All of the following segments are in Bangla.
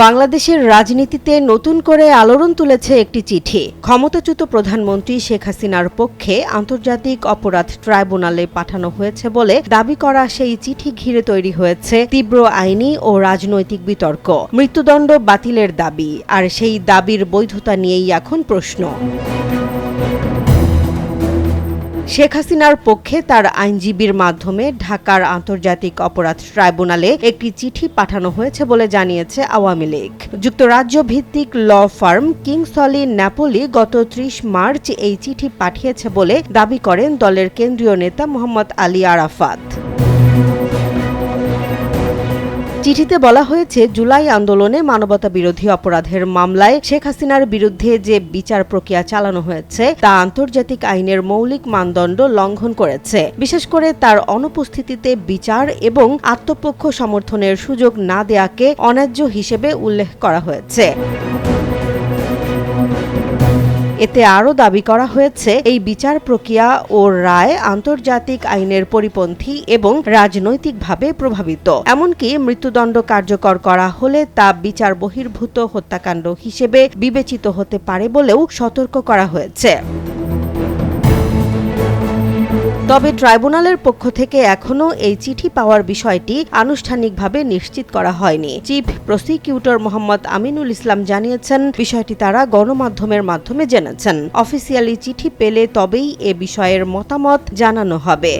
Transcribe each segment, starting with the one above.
বাংলাদেশের রাজনীতিতে নতুন করে আলোড়ন তুলেছে একটি চিঠি। ক্ষমতাচ্যুত প্রধানমন্ত্রী শেখ হাসিনার পক্ষে আন্তর্জাতিক অপরাধ ট্রাইব্যুনালে পাঠানো হয়েছে বলে দাবি করা সেই চিঠি ঘিরে তৈরি হয়েছে তীব্র আইনি ও রাজনৈতিক বিতর্ক। মৃত্যুদণ্ড বাতিলের দাবি, আর সেই দাবির বৈধতা নিয়েই এখন প্রশ্ন। শেখ হাসিনার পক্ষে তার আইনজীবীর মাধ্যমে ঢাকার আন্তর্জাতিক অপরাধ ট্রাইব্যুনালে একটি চিঠি পাঠানো হয়েছে বলে জানিয়েছে আওয়ামী লীগ। যুক্তরাজ্য ভিত্তিক ল ফার্ম কিংসলি ন্যাপোলি গত ৩০ মার্চ এই চিঠি পাঠিয়েছে বলে দাবি করেন দলের কেন্দ্রীয় নেতা মোহাম্মদ আলী আরাফাত। চিঠিতে বলা হয়েছে, জুলাই আন্দোলনে মানবতাবিরোধী অপরাধের মামলায় শেখ হাসিনার বিরুদ্ধে যে বিচার প্রক্রিয়া চালানো হয়েছে তা আন্তর্জাতিক আইনের মৌলিক মানদণ্ড লঙ্ঘন করেছে। বিশেষ করে তার অনুপস্থিতিতে বিচার এবং আত্মপক্ষ সমর্থনের সুযোগ না দেয়াকে অন্যায্য হিসেবে উল্লেখ করা হয়েছে। এতে আরও দাবি করা হয়েছে, এই বিচার প্রক্রিয়া ও রায় আন্তর্জাতিক আইনের পরিপন্থী এবং রাজনৈতিকভাবে প্রভাবিত। এমনকি মৃত্যুদণ্ড কার্যকর করা হলে তা বিচার বহির্ভূত হত্যাকাণ্ড হিসেবে বিবেচিত হতে পারে বলেও সতর্ক করা হয়েছে। তবে ট্রাইব্যুনালের পক্ষ থেকে এখনও এই চিঠি পাওয়ার বিষয়টি আনুষ্ঠানিকভাবে নিশ্চিত করা হয়নি। চিফ প্রসিকিউটর মোহাম্মদ আমিনুল ইসলাম জানিয়েছেন, বিষয়টি তারা গণমাধ্যমের মাধ্যমে জেনেছেন। অফিসিয়ালি চিঠি পেলে তবেই এ বিষয়ের মতামত জানানো হবে।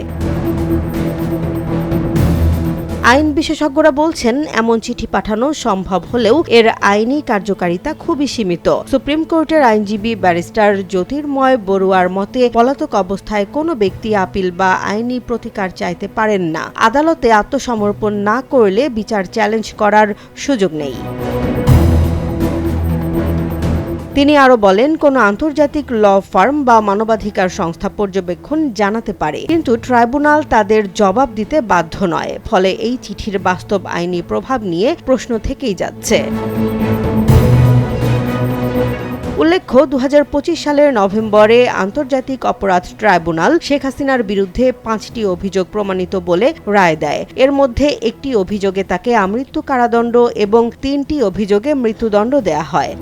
আইন বিশেষজ্ঞরা বলছেন, এমন চিঠি পাঠানো সম্ভব হলেও এর আইনি কার্যকারিতা খুবই সীমিত। সুপ্রিম কোর্টের আইনজীবী ব্যারিস্টার জ্যোতির্ময় বড়ুয়ার মতে, পলাতক অবস্থায় কোনো ব্যক্তি আপিল বা আইনি প্রতিকার চাইতে পারেন না। আদালতে আত্মসমর্পণ না করলে বিচার চ্যালেঞ্জ করার সুযোগ নেই। তিনি আরও বলেন, কোনো আন্তর্জাতিক ল ফার্ম বা মানবাধিকার সংস্থা পর্যবেক্ষণ জানাতে পারে, কিন্তু ট্রাইব্যুনাল তাদের জবাব দিতে বাধ্য নয়। ফলে এই চিঠির বাস্তব আইনি প্রভাব নিয়ে প্রশ্ন থেকেই যাচ্ছে। উল্লেখ্য, ২০২৫ সালের নভেম্বরে আন্তর্জাতিক অপরাধ ট্রাইব্যুনাল শেখ হাসিনার বিরুদ্ধে ৫টি অভিযোগ প্রমাণিত বলে রায় দেয়। এর মধ্যে একটি অভিযোগে তাকে আমৃত্যু কারাদণ্ড এবং ৩টি অভিযোগে মৃত্যুদণ্ড দেয়া হয়।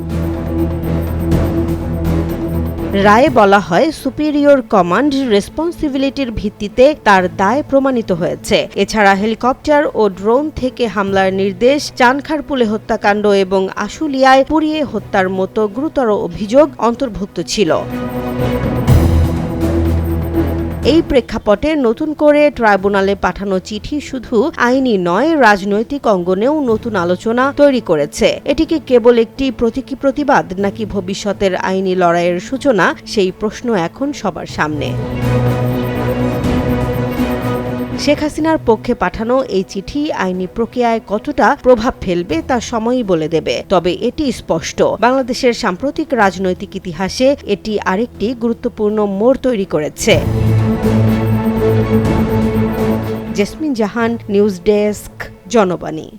রায়ে বলা হয়, সুপিরিয়র কমান্ড রেসপন্সিবিলিটির ভিত্তিতে তার দায় প্রমাণিত হয়েছে। এছাড়া হেলিকপ্টার ও ড্রোন থেকে হামলার নির্দেশ, চানখারপুলে হত্যাকাণ্ড এবং আশুলিয়ায় পুড়িয়ে হত্যার মতো গুরুতর অভিযোগ অন্তর্ভুক্ত ছিল। এই প্রেক্ষাপটে নতুন করে ট্রাইব্যুনালে পাঠানো চিঠি শুধু আইনি নয়, রাজনৈতিক অঙ্গনেও নতুন আলোচনা তৈরি করেছে। এটি কি কেবল একটি প্রতীকী প্রতিবাদ, নাকি ভবিষ্যতের আইনি লড়াইয়ের সূচনা? সেই প্রশ্ন এখন সবার সামনে। শেখ হাসিনার পক্ষে পাঠানো এই চিঠি আইনি প্রক্রিয়ায় কতটা প্রভাব ফেলবে তা সময়ই বলে দেবে। তবে এটি স্পষ্ট, বাংলাদেশের সাম্প্রতিক রাজনৈতিক ইতিহাসে এটি আরেকটি গুরুত্বপূর্ণ মোড় তৈরি করেছে। জেসমিন জাহান, নিউজ ডেস্ক, জনবাণী।